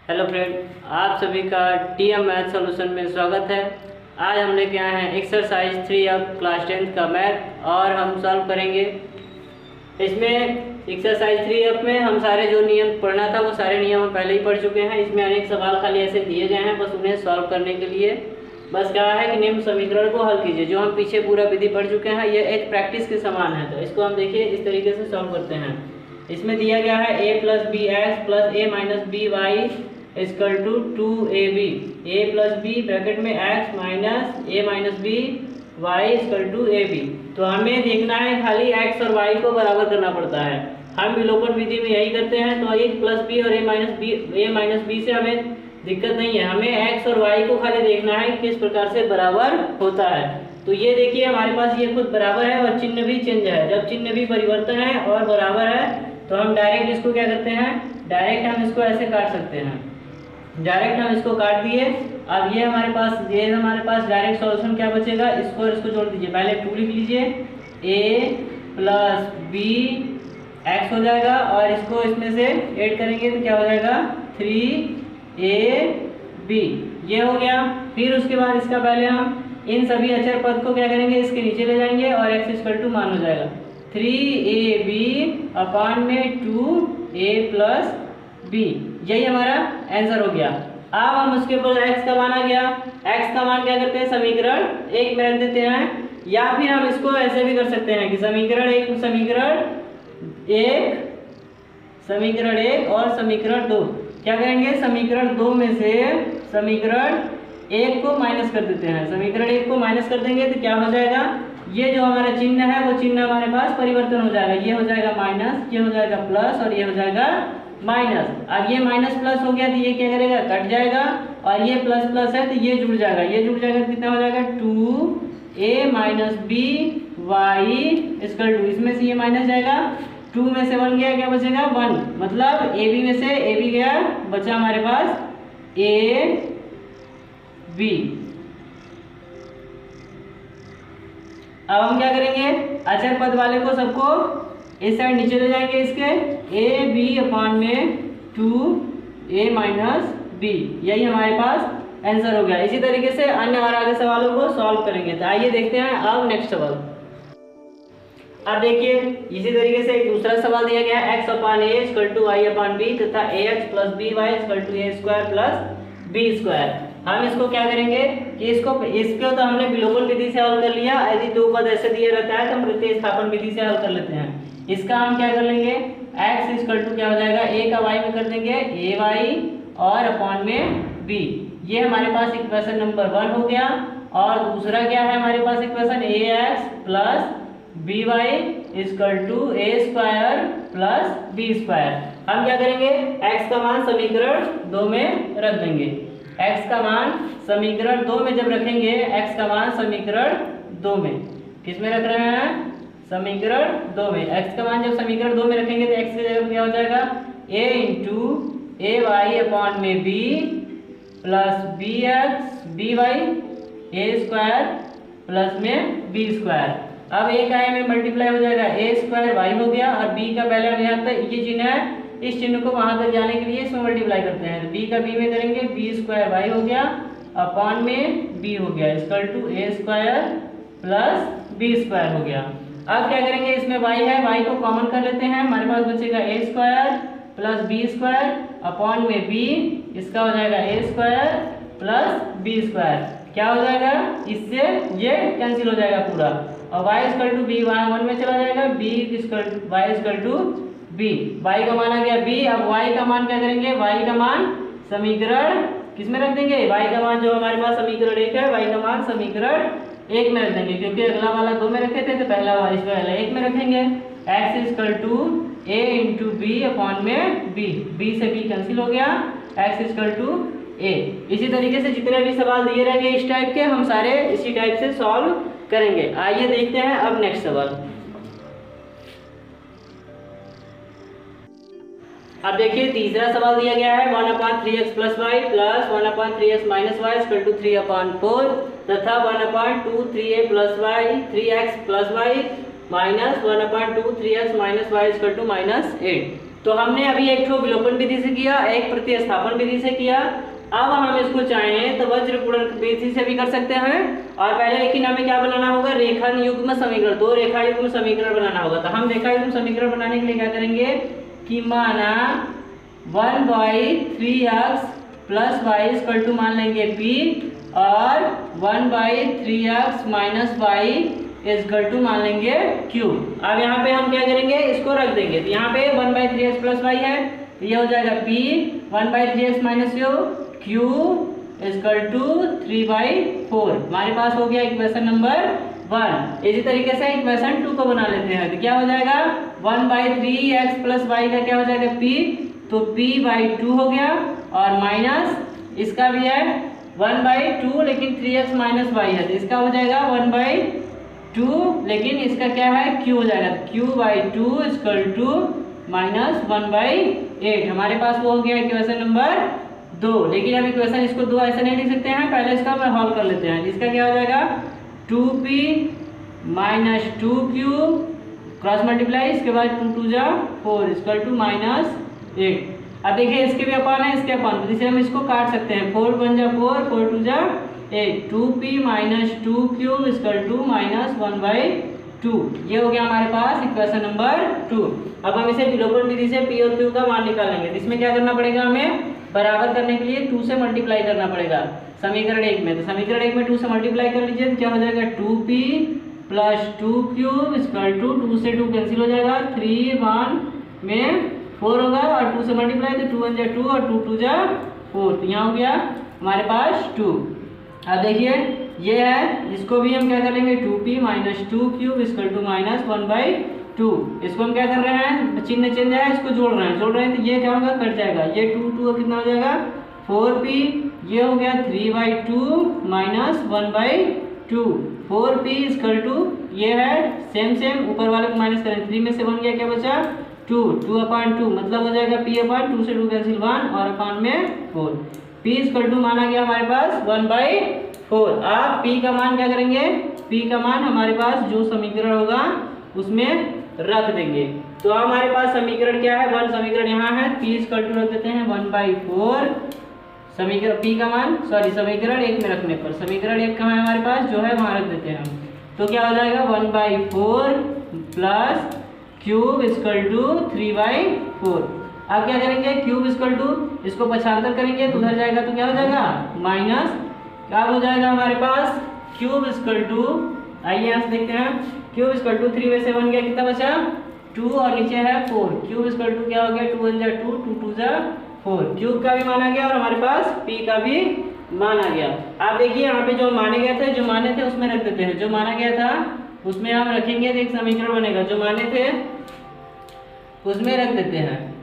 Hello friend, आप सभी का टीएम मैथ सॉल्यूशन में स्वागत है। आज हम लेके आए हैं एक्सरसाइज 3 अब क्लास 10th का मैथ और हम सॉल्व करेंगे। इसमें एक्सरसाइज 3 अब में हम सारे जो नियम पढ़ना था वो सारे नियम हम पहले ही पढ़ चुके हैं। इसमें अनेक सवाल खाली ऐसे दिए गए हैं, बस उन्हें सॉल्व करने के लिए बस कहा है कि निम्न समीकरण को हल कीजिए। जो हम पीछे पूरा विधि पढ़ चुके हैं, ये एक प्रैक्टिस के समान है। तो इसको हम देखिए इस तरीके से सॉल्व करते हैं। इसमें दिया गया है a plus B x plus a minus b Y equal to 2ab। a plus b bracket में x minus a minus b Y equal to ab। तो हमें देखना है खाली x और y को बराबर करना पड़ता है। हम विलोपन विधि में यही करते हैं। तो a प्लस बी और a माइनस बी से हमें दिक्कत नहीं है। हमें x और y को खाली देखना है किस प्रकार से बराबर होता है। तो ये देखिए हमारे पास ये खुद बराबर है और चिन्ह भी चेंज है। जब चिन्ह भी परिवर्तन है और बराबर है तो हम डायरेक्ट इसको क्या करते हैं, डायरेक्ट हम इसको ऐसे काट सकते हैं। डायरेक्ट हम इसको काट दिए। अब ये हमारे पास डायरेक्ट सॉल्यूशन क्या बचेगा, इसको और इसको जोड़ दीजिए। पहले 2 लिख लीजिए, a प्लस बी एक्स हो जाएगा और इसको इसमें से ऐड करेंगे तो क्या हो जाएगा 3ab। ये हो गया। फिर उसके बाद इसका पहले हम इन सभी अचर पद को क्या करेंगे, इसके नीचे ले जाएंगे और x इक्वल टू मान हो जाएगा 3ab अपान में 2a प्लस b। यही हमारा आंसर हो गया। अब हम उसके ऊपर x का मान आ गया। x का मान क्या करते हैं, समीकरण 1 में रख देते हैं, या फिर हम इसको ऐसे भी कर सकते हैं कि समीकरण 1 और समीकरण 2 क्या करेंगे, समीकरण 2 में से समीकरण 1 को माइनस कर देते हैं। समीकरण 1 को माइनस कर देंगे तो क्या हो जाएगा, ये जो हमारा चिन्ह है वो चिन्ह हमारे पास परिवर्तन हो जाएगा। ये हो जाएगा माइनस, ये हो जाएगा प्लस और ये हो जाएगा माइनस। अब ये माइनस प्लस हो गया तो ये क्या करेगा, कट जाएगा और ये प्लस प्लस है तो ये जुड़ जाएगा। ये जुड़ जाएगा तो कितना हो जाएगा 2a minus b Y equal to, इसमें से ये माइनस जाएगा, 2 में से 1 गया, क्या बचेगा 1। मतलब ए बी में से ए बी गया, बचा हमारे पास ए बी। अब हम क्या करेंगे, अचर पद वाले को सबको इस साइड नीचे ले जाएंगे इसके, ए बी अपान में 2a माइनस बी। यही हमारे पास आंसर हो गया। इसी तरीके से अन्य और आगे सवालों को सॉल्व करेंगे। तो आइए देखते हैं अब नेक्स्ट सवाल। अब देखिए इसी तरीके से एक दूसरा सवाल दिया गया है, x upon a equal to y upon b तथा ax plus B Y equal to a square plus b square. हम इसको क्या करेंगे कि इसको तो हमने विलोपन विधि से हल कर लिया। यदि दो पद ऐसे दिए रहता है तो हम प्रतिस्थापन विधि से हल कर लेते हैं। इसका हम क्या कर लेंगे, x इक्वल टू क्या हो जाएगा, a का y में कर देंगे a वाई और अपॉन में b। ये हमारे पास इक्वेशन नंबर 1 हो गया। और दूसरा क्या है हमारे पास equation, ax plus B Y equal to a square plus b square. हम क्या करेंगे, x का मान समीकरण 2 में रख देंगे। x का मान समीकरण 2 में जब रखेंगे, x का मान समीकरण 2 में किस में रख रहे हैं, समीकरण 2 में। x का मान जब समीकरण 2 में रखेंगे तो x की जगह क्या हो जाएगा, a into A Y upon में b plus B X B Y A square plus में b स्क्वायर। अब a का में मल्टीप्लाई हो जाएगा, a स्क्वायर वाई हो गया और b का पहले हम यहाँ तक ये चिन्ह है, इस चिन्ह को वहां तक जाने के लिए इसमें मल्टीप्लाई करते हैं। तो b का b में करेंगे, b स्क्वायर वाई हो गया अपॉन में b हो गया equal to a square plus b square हो गया। अब क्या करेंगे, इसमें y है, y को कॉमन कर लेते हैं। हमारे पास बचेगा a square plus b square upon में b, इसका हो जाएगा a square plus b square. क्या हो जाएगा, इससे ये कैंसिल हो जाएगा पूरा और y इक्वल टू b 1 में चला जाएगा, b y equal to b। y का मान आ गया b। अब y का मान क्या करेंगे, y का मान समीकरण किस में रख देंगे, y का मान जो हमारे पास समीकरण 1 है, y का मान समीकरण 1 में रख देंगे, क्योंकि अगला वाला 2 में रखे थे तो पहला वाला 1 में रखेंगे। x equal to a into b upon में b से b कैंसिल हो गया, x इक्वल टू a। इसी तरीके से जितने भी सवाल दिए रहेंगे इस टाइप के, हम सारे इसी टाइप से सॉल्व करेंगे। आइए देखते हैं अब नेक्स्ट सवाल। अब देखिए तीसरा सवाल दिया गया है, 1/3x plus y plus 1/3x minus y equal to 3/4 तथा 1/2 3a plus y 3x plus y minus 1/2 3x minus y equal to -8। तो हमने अभी एक ठो विलोपन विधि से किया, एक प्रतिस्थापन विधि से किया। अब हम इसको चाहें तो वज्रपूरण विधि से भी कर सकते हैं। और पहले लेकिन हमें क्या बनाना होगा, रेखन युग्म समीकरण, दो रेखा युग्म समीकरण बनाना होगा। तो हम रेखा युग्म समीकरण बनाने के लिए क्या करेंगे कि माना 1/3x plus y equal to मान लेंगे p और 1/3x minus y equal to मान लेंगे q। अब यहाँ पे हम क्या करेंगे, इसको रख देंगे। तो यहाँ पे 1/3x प्लस वाई है, तो ये हो जाएगा p 1/3x minus q equal to 3/4। हमारे पास हो गया इक्वेशन नंबर 1। इसी तरीके से इक्वेशन 2 को बना लेते हैं। तो क्या हो जाएगा 1/3x प्लस वाई का क्या हो जाएगा p, तो p/2 हो गया और माइनस इसका भी है 1/2 लेकिन 3x माइनस वाई है, तो इसका हो जाएगा 1/2 लेकिन इसका क्या है q हो जाएगा, तो q/2 इक्वल टू माइनस 1/8। हमारे पास वो हो गया इक्वेशन नंबर 2। लेकिन अब इक्वेशन इसको 2 ऐसे नहीं लिख सकते हैं, पहले इसका हम हल कर लेते हैं। इसका क्या हो जाएगा 2p minus 2q cross multiply, इसके बाद 2 2 जा 4 इक्वल टू माइनस 8। अब देखिए इसके भी अपान है, इसके अपान, तो इसे हम इसको काट सकते हैं। 4 1 जा 4 4 2 जा 8 2p minus 2q equal to minus 1/2। ये हो गया हमारे पास इक्वेशन नंबर 2। अब हम इसे विलोपन विधि से p और q का मान निकालेंगे। तो इसमें क्या करना पड़ेगा, हमें बराबर करने के लिए 2 से मल्टीप्लाई करना पड़ेगा समीकरण 1 में। तो समीकरण 1 में 2 से मल्टीप्लाई कर लीजिए, तो क्या हो जाएगा 2p plus 2q equal to 2 से 2 कैंसिल हो जाएगा, 3 1 में 4 होगा और 2 से मल्टीप्लाई, तो 2 1 जा 2 और 2 2 जा 4। तो यहाँ हो गया हमारे पास 2। अब देखिए ये है, इसको भी हम क्या करेंगे 2p minus 2q equal to minus 1/2। इसको हम क्या कर रहे हैं, चिन्ह चेंज है, इसको जोड़ रहे हैं, तो ये क्या होगा कट जाएगा। ये 2 2 कितना हो जाएगा 4p, ये हो गया 3/2 माइनस 1/2। 4p इक्वल टू ये है सेम ऊपर वाले को माइनस करें, 3 में से 1 गया, क्या बचा 2 2/2 मतलब हो जाएगा p/2 से 2 कैंसिल 1 और अपान में 4। p इक्वल टू माना गया हमारे पास 1/4। आप p का मान क्या करेंगे, p का मान हमारे पास जो समीकरण होगा उसमें रख देंगे। तो हमारे पास समीकरण क्या है, 1 समीकरण यहाँ है, p इक्वल टू रख देते हैं 1/4 समीकरण p का मान, समीकरण 1 में रखने पर, समीकरण 1 कहाँ है हमारे पास, जो है वहाँ रख देते हैं हम। तो क्या हो जाएगा 1/4 प्लस क्यूब इक्वल टू 3/4। अब क्या करेंगे क्यूब इक्वल टू, इसको पक्षांतर करेंगे तो उधर जाएगा, तो क्या हो जाएगा माइनस, क्या हो जाएगा हमारे पास क्यूब इक्वल टू, आइए यहाँ से देखते हैं, क्यूब इक्वल टू 3 में से 1 गया, कितना बचा 2 और नीचे है 4। क्यूब इक्वल टू क्या हो गया 2 1 जा 2 2 2 जा 4। क्यूब का भी माना गया और हमारे पास p का भी माना गया। आप देखिए यहाँ पे जो माने गए थे, जो माने थे उसमें रख देते हैं, जो माना गया था उसमें हम रखेंगे तो एक समीकरण बनेगा, जो माने थे उसमें रख देते हैं।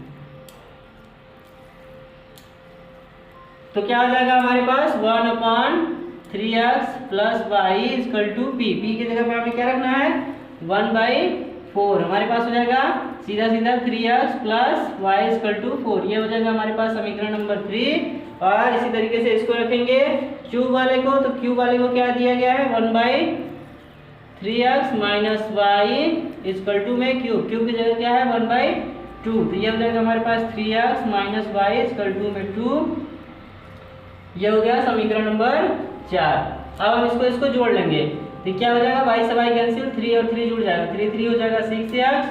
तो क्या हो जाएगा हमारे पास 1/3x plus y equal to p की जगह पे हमें क्या रखना है 1/4। हमारे पास हो जाएगा सीधा 3x plus y equal to 4। ये हो जाएगा हमारे पास समीकरण नंबर 3। और इसी तरीके से इसको रखेंगे क्यूब वाले को, तो क्यूब वाले को क्या दिया गया है 1/3x minus y equal to में क्यूब की जगह क्या है 1/2। तो ये हो जाएगा हमारे पास 3x minus y equal to में 2। ये हो गया समीकरण नंबर 4। अब हम इसको जोड़ लेंगे, तो क्या हो जाएगा y से y कैंसिल, 3 और 3 जुड़ जाएगा, 3 3 हो जाएगा 6x,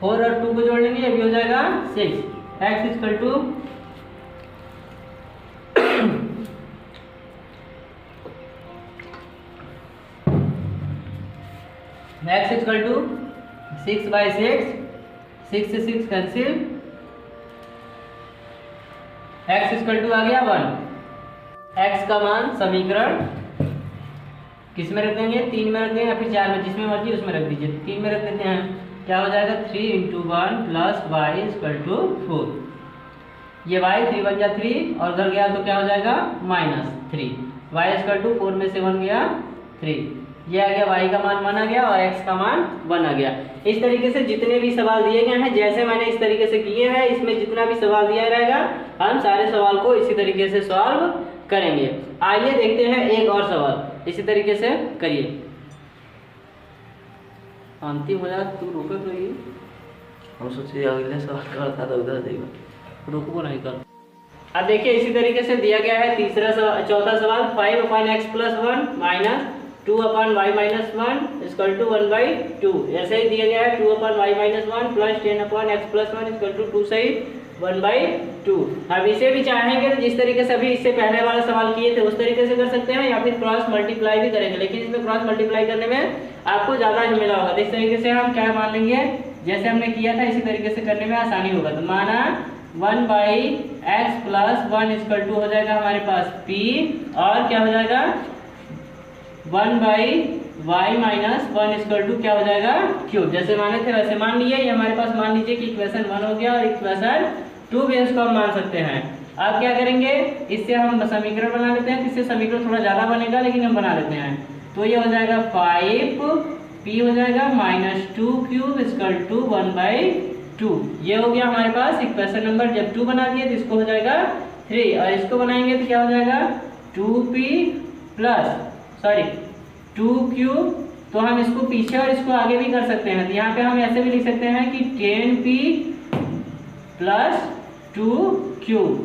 4 और 2 को जोड़ लेंगे, ये भी हो जाएगा 6x equal to x equal to 6/6, 6 से 6 कैंसिल, x इक्वल टू आ गया 1। x का मान समीकरण किस में रख देंगे 3 में रख देंगे या फिर 4 में, जिसमें मर्जी उसमें रख दीजिए। 3 में रख देते हैं, क्या हो जाएगा 3 × 1 प्लस वाई इक्वल टू 4। ये y 3 1 जा 3 और उधर गया तो क्या हो जाएगा -3। y इक्वल टू 4 में से 1 गया 3। ये आ गया y का मान 1 आ गया और x का मान 1 आ गया। इस तरीके से जितने भी सवाल दिए गए हैं, जैसे मैंने इस तरीके से किए हैं, इसमें जितना भी सवाल दिया रहेगा हम सारे सवाल को इसी तरीके से सॉल्व करेंगे। आइए देखते हैं एक और सवाल, इसी तरीके से करिए। अंतिम हो जाए तू रुको तो ये हम सोचे अगले सवाल करता था उधर देखो, रुको नहीं कर। अब देखिए इसी तरीके से दिया गया है चौथा सवाल 5/x+1 minus 2/y-1 equal to 1/2। ऐसे ही दिया गया है 2/y-1 plus 10/x+1 equal to 2 से 1/2। अब इसे भी चाहेंगे तो जिस तरीके से अभी इससे पहले वाला सवाल किए थे उस तरीके से कर सकते हैं, या फिर क्रॉस मल्टीप्लाई भी करेंगे, लेकिन इसमें क्रॉस मल्टीप्लाई करने में आपको ज़्यादा झमेला होगा। तो इस तरीके से हम क्या मान लेंगे, जैसे हमने किया था इसी तरीके से करने में आसानी होगा। तो माना 1/x+1 इक्वल टू हो जाएगा हमारे पास p, और क्या हो जाएगा 1/y-1 इक्वल टू क्या हो जाएगा क्यूब। जैसे माने थे वैसे मान लिए। ये हमारे पास मान लीजिए कि इक्वेशन 1 हो गया और इक्वेशन 2 भी इसको हम मान सकते हैं। अब क्या करेंगे, इससे हम समीकरण बना लेते हैं। इससे समीकरण थोड़ा ज़्यादा बनेगा लेकिन हम बना लेते हैं। तो ये हो जाएगा 5p हो जाएगा -2³ इक्वल टू 1/2। ये हो गया हमारे पास इक्वेशन नंबर। जब 2 बना दिए तो इसको हो जाएगा 3, और इसको बनाएंगे तो क्या हो जाएगा 2 तो हम इसको पीछे और इसको आगे भी कर सकते हैं। तो यहाँ पे हम ऐसे भी लिख सकते हैं कि 10p + 2³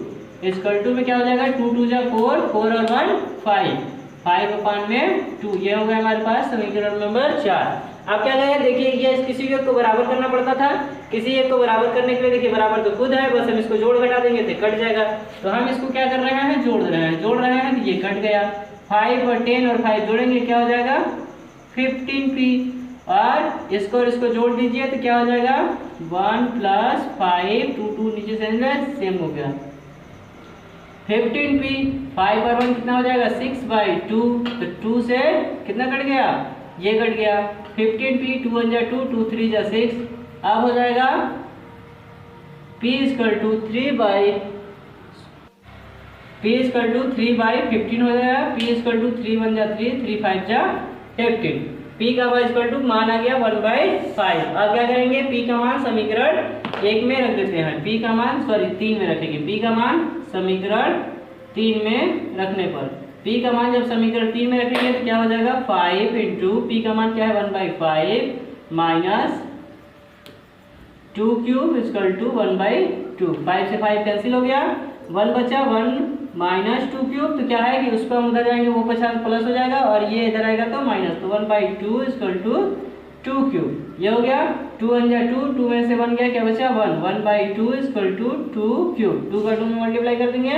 इक्वल टू में क्या हो जाएगा 2 2 जा 4, 4 और 1 5, 5/2। ये हो गया हमारे पास समीकरण नंबर 4। अब क्या करें, देखिए ये किसी एक को बराबर करना पड़ता था, किसी एक को बराबर करने के लिए देखिए बराबर तो खुद है, बस हम इसको जोड़ घटा देंगे तो कट जाएगा। तो हम इसको क्या कर रहे हैं, जोड़ रहे हैं तो ये कट गया। 5 और 10 और 5 जोड़ेंगे क्या हो जाएगा 15p, और इसको जोड़ दीजिए तो क्या हो जाएगा 1 + 5 2 नीचे से सेम हो गया 15p। 5 और 1 कितना हो जाएगा 6/2, तो 2 से कितना कट गया, ये कट गया 15p। 2 1 जा 2, 2 3 जा 6। अब हो जाएगा p इक्वल टू 3/15 हो जाएगा। p इक्वल टू 3 1 जा 3, 3 5 जा 15। p का मान इक्वल टू मान आ गया 1/5। अब क्या करेंगे, p का मान समीकरण 1 में रख देते हैं। p का मान 3 में रखेंगे। p का मान समीकरण 3 में रखने पर p का मान जब समीकरण 3 में रखेंगे तो क्या हो जाएगा 5 × p का मान क्या है 1/5 माइनस 2³ इक्वल टू 1/2। 5 से 5 कैंसिल हो गया, 1 बचा 1 माइनस 2³ तो क्या है कि उस पर हम उधर जाएंगे वो पचास प्लस हो जाएगा, और ये इधर आएगा तो माइनस, तो 1/2 इक्वल टू 2³। ये हो गया 2 1 जा 2, 2 में से 1 गया क्या बचा 1, 1/2 इक्वल टू 2³ 2 का 2 में मल्टीप्लाई कर देंगे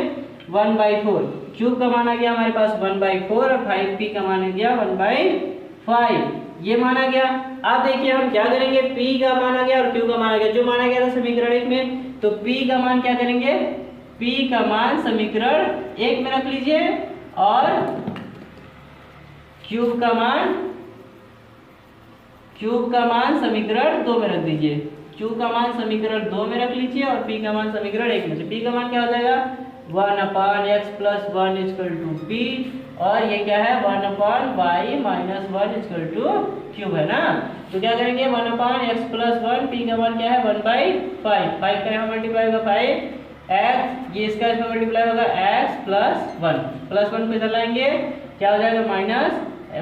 1/4। क्यूब का मान आ गया हमारे पास 1/4 और 5p का मान आ गया 1/5। ये माना गया। अब देखिए हम क्या करेंगे, p का मान आ गया और q का मान आ गया, जो माना गया था समीकरण 1 में, तो p का मान क्या करेंगे, p का मान समीकरण 1 में रख लीजिए और क्यूब का मान समीकरण 2 में रख दीजिए। q का मान समीकरण 2 में रख लीजिए और p का मान समीकरण 1 में। p का मान क्या हो जाएगा 1/x+1 इक्वल टू p, और ये क्या है 1/y-1 इक्वल टू क्यूब है ना। तो क्या करेंगे 1/x+1, p का मान क्या है 1/5, 5 का यहाँ मल्टीप्लाई होगा 5x, ये इसका इसमें मल्टीप्लाई होगा x +1 +1 पे इधर लाएंगे क्या हो जाएगा माइनस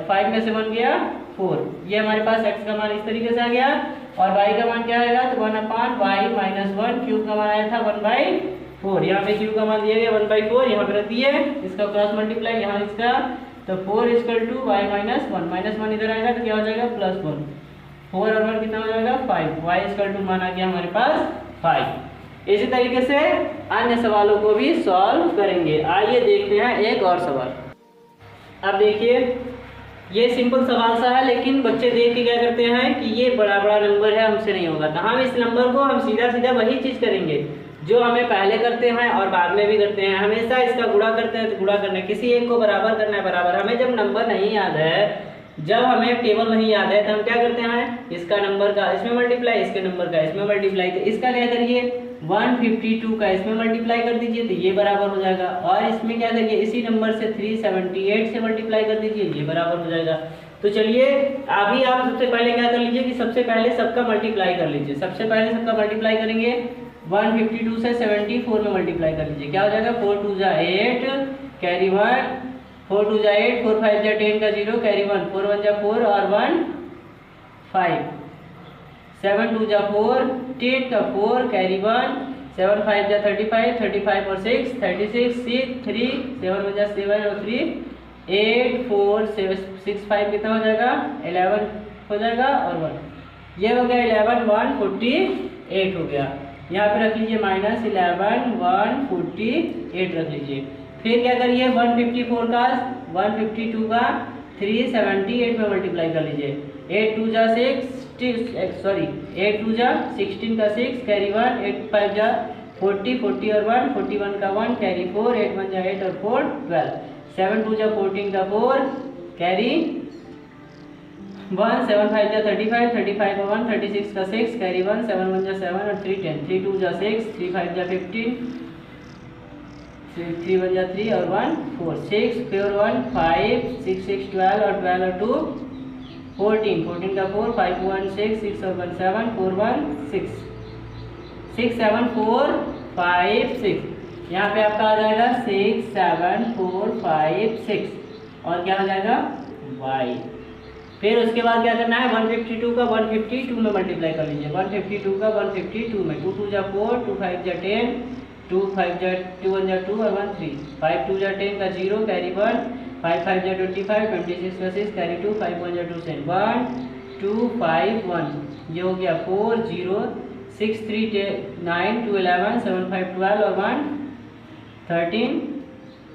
5 में से 1 गया 4। ये हमारे पास x का मान इस तरीके से आ गया, और y का मान क्या आएगा तो 1/y-1, क्यूब का मान आया था 1/4। यहाँ पे क्यूब का मान दिया गया 1/4, यहाँ पे रख दिए, इसका क्रॉस मल्टीप्लाई यहाँ इसका, तो 4 इक्वल टू y-1 -1 इधर आएगा तो क्या हो जाएगा +1, 4 और 1 कितना हो जाएगा 5, y इक्वल टू मान आ गया हमारे पास 5। इसी तरीके से अन्य सवालों को भी सॉल्व करेंगे। आइए देखते हैं एक और सवाल। अब देखिए ये सिंपल सवाल सा है, लेकिन बच्चे देख के क्या करते हैं कि ये बड़ा नंबर है, हमसे नहीं होगा, तो हम इस नंबर को हम सीधा वही चीज़ करेंगे जो हमें पहले करते हैं और बाद में भी करते हैं। हमेशा इसका गुणा करते हैं तो गुणा करना है, किसी एक को बराबर करना है बराबर। हमें जब नंबर नहीं याद है, जब हमें टेबल नहीं याद है, तो हम क्या करते हैं, इसका नंबर का इसमें मल्टीप्लाई, इसके नंबर का इसमें मल्टीप्लाई। तो इसका क्या करिए 152 का इसमें मल्टीप्लाई कर दीजिए तो ये बराबर हो जाएगा, और इसमें क्या करिए इसी नंबर से 378 से मल्टीप्लाई कर दीजिए, ये बराबर हो जाएगा। तो चलिए अभी आप सबसे पहले क्या कर लीजिए कि सबसे पहले सबका मल्टीप्लाई कर लीजिए। सबसे पहले सबका मल्टीप्लाई करेंगे 152 से 74 में मल्टीप्लाई कर लीजिए, क्या हो जाएगा 4 2 जा 8 कैरी 1, 4 2 जा 8, 4 5 जा 10 का 0 कैरी 1, 4 1 जा 4 और 1 5 7 2 जा 4, 10 का 4 कैरी 1, 7 5 जा 35, 35 और 6 36, 6 3 7 1 जा 7 और 3 8 4 6 5 कितना हो जाएगा 11 हो जाएगा और 1, ये हो गया 11 1 48 हो गया। यहाँ पे रख लीजिए -11 1 48 रख लीजिए। फिर क्या करिए 154 का 152 का 378 में मल्टीप्लाई कर लीजिए। 8 2 जा 8 2 जा 16 का 6 कैरी 1, 8 5 जा 40 40 और 1 41 का 1 कैरी 4, 8 1 जा 8 और 4 12, 7 2 जा 14 का 4 कैरी 1, 7 5 जा 35 35 का 1 36 का 6 कैरी 1, 7 1 जा 7 और 3 10, 3 2 जा 6 3 5 जा 15 3 1 जा 3 और 1 4 6 4 1 5 6 6 12 और 12 और 2 14 14 का 4 5 1 6 6 और 1 7 4 1 6 6 7 4 5 6, यहाँ पे आपका आ जाएगा 6 7 4 5 6 और क्या हो जाएगा y। फिर उसके बाद क्या करना है 152 का 152 में मल्टीप्लाई कर लीजिए। 152 का 152 में 2 2 जा 4 2 5 जा 10 2 5 जा 2 1 जा 2 और 1 3 5 2 जा 10 का 0 कैरी 1 5 5 जा 25 26 का 6 कैरी 2 5 1 जा 2 7 1 2 5 1, ये हो गया 4 0 6 3 9 2 11 7 5 12 और 1 13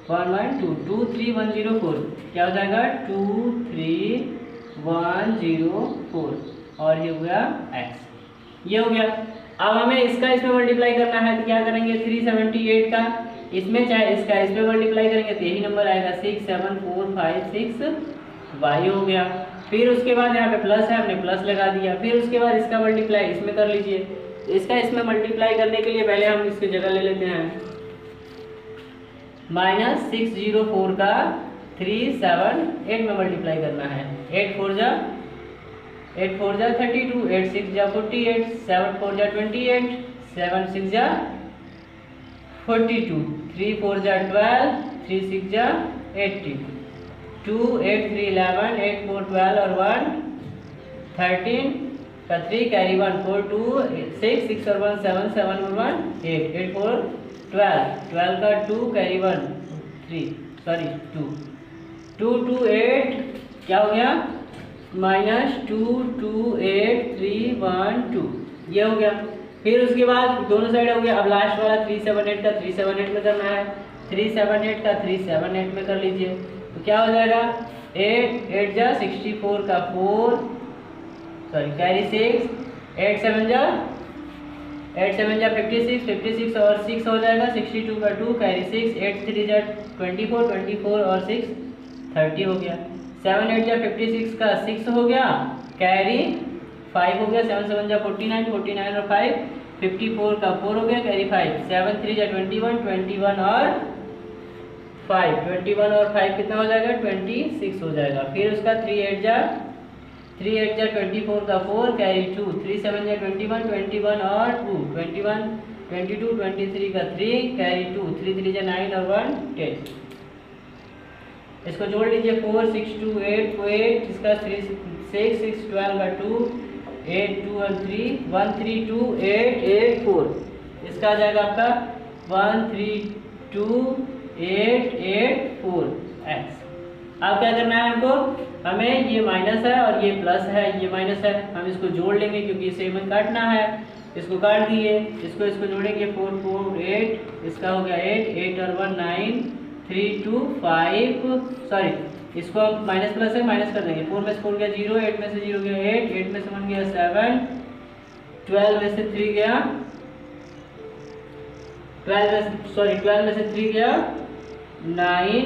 1 1 2 2 3 1 0 4, क्या हो जाएगा 2 3 1 0 4 और ये हो गया x, ये हो गया। अब हमें इसका इसमें मल्टीप्लाई करना है तो क्या करेंगे 378 का इसमें चाहे इसका इसमें मल्टीप्लाई करेंगे तो यही नंबर आएगा 6 7 4 5 6 y हो गया। फिर उसके बाद यहाँ पे प्लस है, हमने प्लस लगा दिया। फिर उसके बाद इसका मल्टीप्लाई इसमें कर लीजिए। इसका इसमें मल्टीप्लाई करने के लिए पहले हम इसकी जगह ले लेते हैं -604 का 378 में मल्टीप्लाई करना है। 8 4 जा 32, 8 6 जा 48, 7 4 जा 28, 7 6 जा 42, 3 4 जा 12, 3 6 जा 80, 2 8 3 11, 8 4 12 और 1 13 का 3 कैरी 1 4 2 6 6 और 1 7 7 और 1 8 8 4 12 12 का 2 कैरी 1 2 2 2 8 क्या हो गया -2 2 8 3 1 2, ये हो गया। फिर उसके बाद दोनों साइड हो गया। अब लास्ट वाला 378 का 378 में करना है। 378 का 378 में कर लीजिए तो क्या हो जाएगा 8 8 जा 64 का 4 कैरी 6 8 7 जा 56 56 और 6 हो जाएगा 62 का 2 कैरी 6 8 3 जा 24 24 और 6 30 हो गया। 7 8 जा 56 का 6 हो गया कैरी 5 हो गया। 7 7 जा 49 49 और 5 54 का 4 हो गया कैरी 5 7 3 जा 21 21 और 5 21 और 5 कितना हो जाएगा 26 हो जाएगा। फिर उसका 3 8 जा 24 का 4 कैरी 2 3 7 जा 21 21 और 2 21 22 23 का 3 कैरी 2 3 3 जा 9 और 1 10, इसको जोड़ लीजिए 4 6 2 8 8 इसका 3 6 6 12 का 2 8 2 और 3 1 3 2 8 8 4, इसका आ जाएगा आपका 1 3 2 8 8 4 x। अब क्या करना है हमको, हमें ये माइनस है और ये प्लस है, ये माइनस है, हम इसको जोड़ लेंगे क्योंकि इसे हमें काटना है। इसको काट दिए, इसको जोड़ेंगे 4 4 8 इसका हो गया 8 8 और 1 9 3 2 5 सॉरी इसको अब माइनस प्लस है माइनस कर देंगे। 4 में से 4 गया 0 8 में से 0 गया 8 8 में से 1 गया 7 12 में से 3 गया 12 में से 3 गया 9,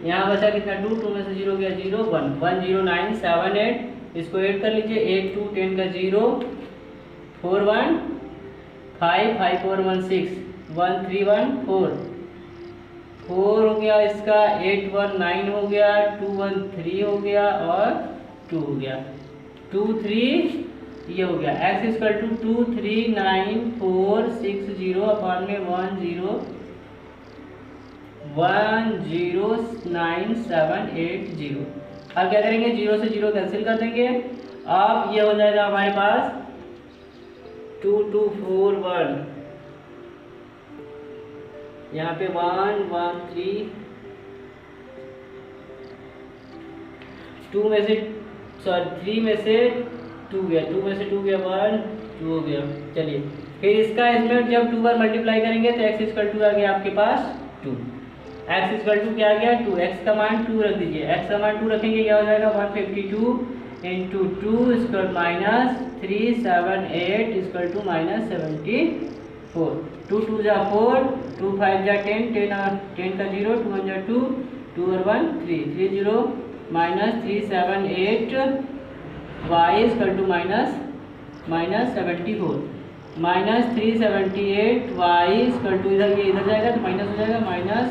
यहाँ बचा कितना 2 2 में से 0 गया 0 1 1 0 9 7 8 इसको ऐड कर लीजिए 8 2 10 का 0 4 1 5 5 4 1 6 1 3 1 4 4 हो गया इसका 8 1 9 हो गया 2 1 3 हो गया और 2 हो गया 2 3 ये हो गया x इक्वल टू 2 3 9 4 6 0 अपॉन में 1 0 1 0 9 7 8 0। अब क्या करेंगे 0 से 0 कैंसिल कर देंगे। अब ये हो जाएगा हमारे पास 2241, यहाँ पे 1 1 3, 2 में से 3 में से 2 गया, 2 में से 2 गया 1 2 हो गया। चलिए फिर इसका इसमें जब 2 बार मल्टीप्लाई करेंगे तो x इक्वल टू आ गया आपके पास 2, x इक्वल टू क्या आ गया 2, x का मान 2 रख दीजिए, x का मान 2 रखेंगे क्या हो जाएगा 152 into 2 equal minus 378 equal to minus 74, 2 2 जा 4, 2 5 जा 10, 10 का 0, 2 1 जा 2, 2 और 1 3, 3 0 minus 378 y equal to minus 74, minus 378 y equal to इधर ये इधर जाएगा तो माइनस हो जाएगा माइनस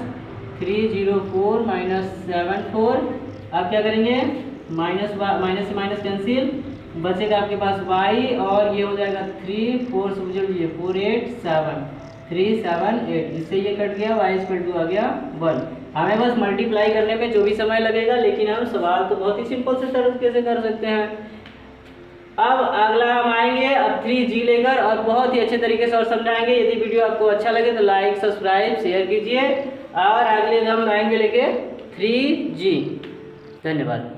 304 माइनस 74। आप क्या करेंगे माइनस से माइनस कैंसिल, बचेगा आपके पास y और ये हो जाएगा 3 4 से गुजर लीजिए 487 378, इससे ये कट गया y इक्वल टू आ गया 1। हमें बस मल्टीप्लाई करने में जो भी समय लगेगा, लेकिन हम सवाल तो बहुत ही सिंपल से तरीके से कर सकते हैं। अब अगला हम आएंगे अब 3G लेकर और बहुत ही अच्छे तरीके से और समझाएंगे। यदि वीडियो आपको अच्छा लगे तो लाइक सब्सक्राइब शेयर कीजिए और अगले हम आएंगे लेके 3G। धन्यवाद।